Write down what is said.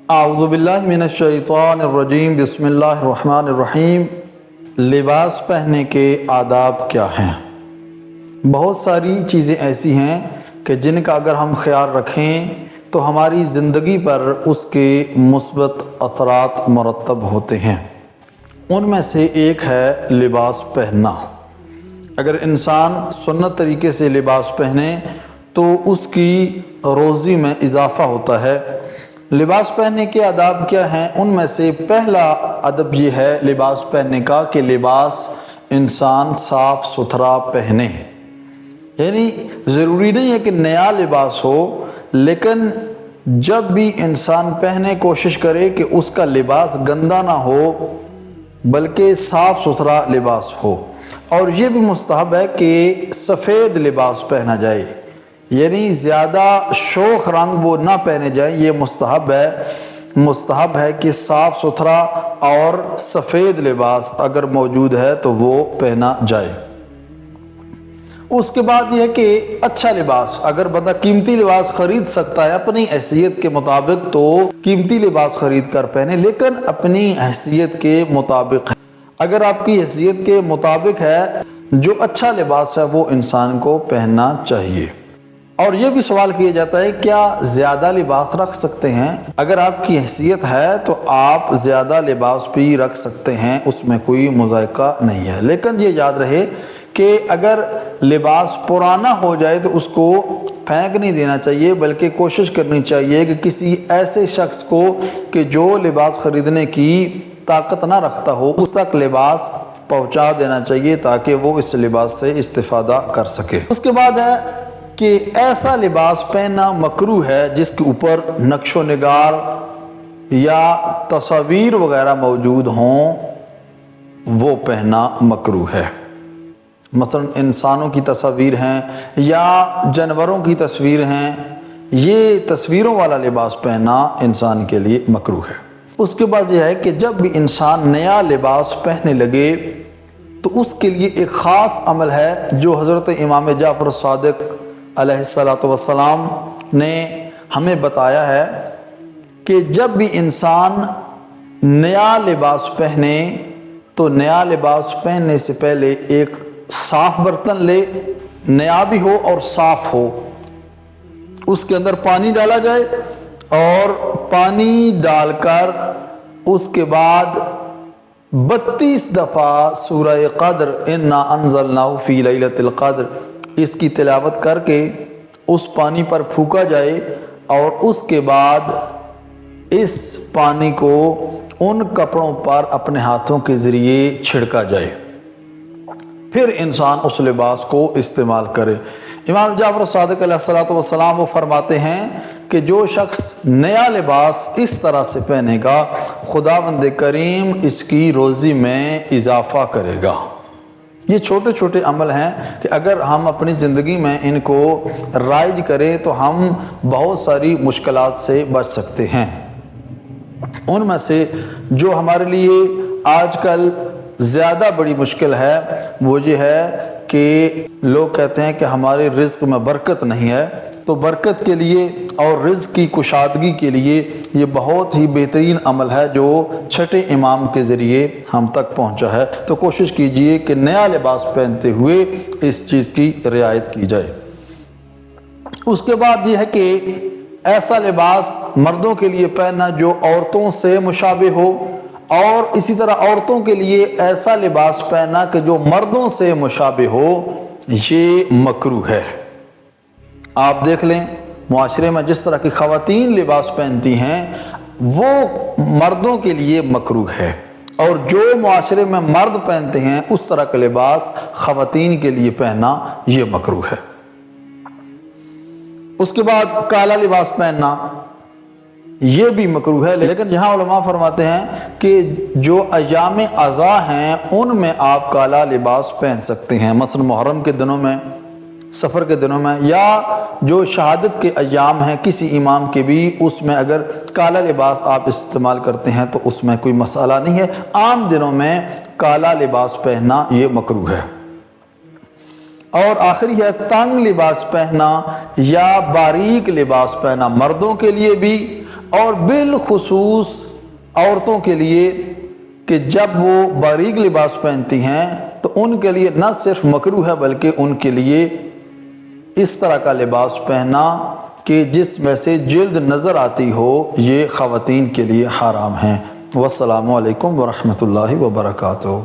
اعوذ باللہ من الشیطان الرجیم، بسم اللہ الرحمن الرحیم۔ لباس پہننے کے آداب کیا ہیں؟ بہت ساری چیزیں ایسی ہیں کہ جن کا اگر ہم خیال رکھیں تو ہماری زندگی پر اس کے مثبت اثرات مرتب ہوتے ہیں۔ ان میں سے ایک ہے لباس پہننا۔ اگر انسان سنت طریقے سے لباس پہنے تو اس کی روزی میں اضافہ ہوتا ہے۔ لباس پہننے کے آداب کیا ہیں؟ ان میں سے پہلا ادب یہ ہے لباس پہننے کا کہ لباس انسان صاف ستھرا پہنے۔ یعنی ضروری نہیں ہے کہ نیا لباس ہو، لیکن جب بھی انسان پہنے کوشش کرے کہ اس کا لباس گندا نہ ہو بلکہ صاف ستھرا لباس ہو۔ اور یہ بھی مستحب ہے کہ سفید لباس پہنا جائے، یعنی زیادہ شوخ رنگ وہ نہ پہنے جائیں، یہ مستحب ہے کہ صاف ستھرا اور سفید لباس اگر موجود ہے تو وہ پہنا جائے۔ اس کے بعد یہ ہے کہ اچھا لباس، اگر بندہ قیمتی لباس خرید سکتا ہے اپنی حیثیت کے مطابق تو قیمتی لباس خرید کر پہنے، لیکن اپنی حیثیت کے مطابق۔ اگر آپ کی حیثیت کے مطابق ہے جو اچھا لباس ہے وہ انسان کو پہننا چاہیے۔ اور یہ بھی سوال کیا جاتا ہے کیا زیادہ لباس رکھ سکتے ہیں؟ اگر آپ کی حیثیت ہے تو آپ زیادہ لباس بھی رکھ سکتے ہیں، اس میں کوئی مذائقہ نہیں ہے، لیکن یہ یاد رہے کہ اگر لباس پرانا ہو جائے تو اس کو پھینک نہیں دینا چاہیے، بلکہ کوشش کرنی چاہیے کہ کسی ایسے شخص کو کہ جو لباس خریدنے کی طاقت نہ رکھتا ہو اس تک لباس پہنچا دینا چاہیے تاکہ وہ اس لباس سے استفادہ کر سکے۔ اس کے بعد ہے کہ ایسا لباس پہننا مکروہ ہے جس کے اوپر نقش و نگار یا تصاویر وغیرہ موجود ہوں، وہ پہننا مکروہ ہے۔ مثلا انسانوں کی تصاویر ہیں یا جانوروں کی تصویر ہیں، یہ تصویروں والا لباس پہننا انسان کے لیے مکروہ ہے۔ اس کے بعد یہ ہے کہ جب بھی انسان نیا لباس پہننے لگے تو اس کے لیے ایک خاص عمل ہے جو حضرت امام جعفر صادق علیہ السلام نے ہمیں بتایا ہے کہ جب بھی انسان نیا لباس پہنے تو نیا لباس پہننے سے پہلے ایک صاف برتن لے، نیا بھی ہو اور صاف ہو، اس کے اندر پانی ڈالا جائے اور پانی ڈال کر اس کے بعد 32 دفعہ سورہ قدر انا انزلناہ فی لیلۃ القدر اس کی تلاوت کر کے اس پانی پر پھونکا جائے اور اس کے بعد اس پانی کو ان کپڑوں پر اپنے ہاتھوں کے ذریعے چھڑکا جائے، پھر انسان اس لباس کو استعمال کرے۔ امام جعفر صادق علیہ السلام وہ فرماتے ہیں کہ جو شخص نیا لباس اس طرح سے پہنے گا خداوند کریم اس کی روزی میں اضافہ کرے گا۔ یہ چھوٹے چھوٹے عمل ہیں کہ اگر ہم اپنی زندگی میں ان کو رائج کریں تو ہم بہت ساری مشکلات سے بچ سکتے ہیں۔ ان میں سے جو ہمارے لیے آج کل زیادہ بڑی مشکل ہے وہ یہ ہے کہ لوگ کہتے ہیں کہ ہمارے رزق میں برکت نہیں ہے، تو برکت کے لیے اور رزق کی کشادگی کے لیے یہ بہت ہی بہترین عمل ہے جو چھٹے امام کے ذریعے ہم تک پہنچا ہے۔ تو کوشش کیجئے کہ نیا لباس پہنتے ہوئے اس چیز کی رعایت کی جائے۔ اس کے بعد یہ ہے کہ ایسا لباس مردوں کے لیے پہننا جو عورتوں سے مشابہ ہو، اور اسی طرح عورتوں کے لیے ایسا لباس پہننا کہ جو مردوں سے مشابہ ہو، یہ مکروہ ہے۔ آپ دیکھ لیں معاشرے میں جس طرح کی خواتین لباس پہنتی ہیں وہ مردوں کے لیے مکروہ ہے، اور جو معاشرے میں مرد پہنتے ہیں اس طرح کا لباس خواتین کے لیے پہننا یہ مکروہ ہے۔ اس کے بعد کالا لباس پہننا یہ بھی مکروہ ہے، لیکن یہاں علماء فرماتے ہیں کہ جو ایام عزا ہیں ان میں آپ کالا لباس پہن سکتے ہیں، مثلا محرم کے دنوں میں، سفر کے دنوں میں، یا جو شہادت کے ایام ہیں کسی امام کے بھی، اس میں اگر کالا لباس آپ استعمال کرتے ہیں تو اس میں کوئی مسئلہ نہیں ہے۔ عام دنوں میں کالا لباس پہننا یہ مکروہ ہے۔ اور آخری ہے تنگ لباس پہننا یا باریک لباس پہننا، مردوں کے لیے بھی اور بالخصوص عورتوں کے لیے کہ جب وہ باریک لباس پہنتی ہیں تو ان کے لیے نہ صرف مکروہ ہے بلکہ ان کے لیے اس طرح کا لباس پہننا کہ جس میں سے جلد نظر آتی ہو، یہ خواتین کے لیے حرام ہیں۔ والسلام علیکم ورحمۃ اللہ وبرکاتہ۔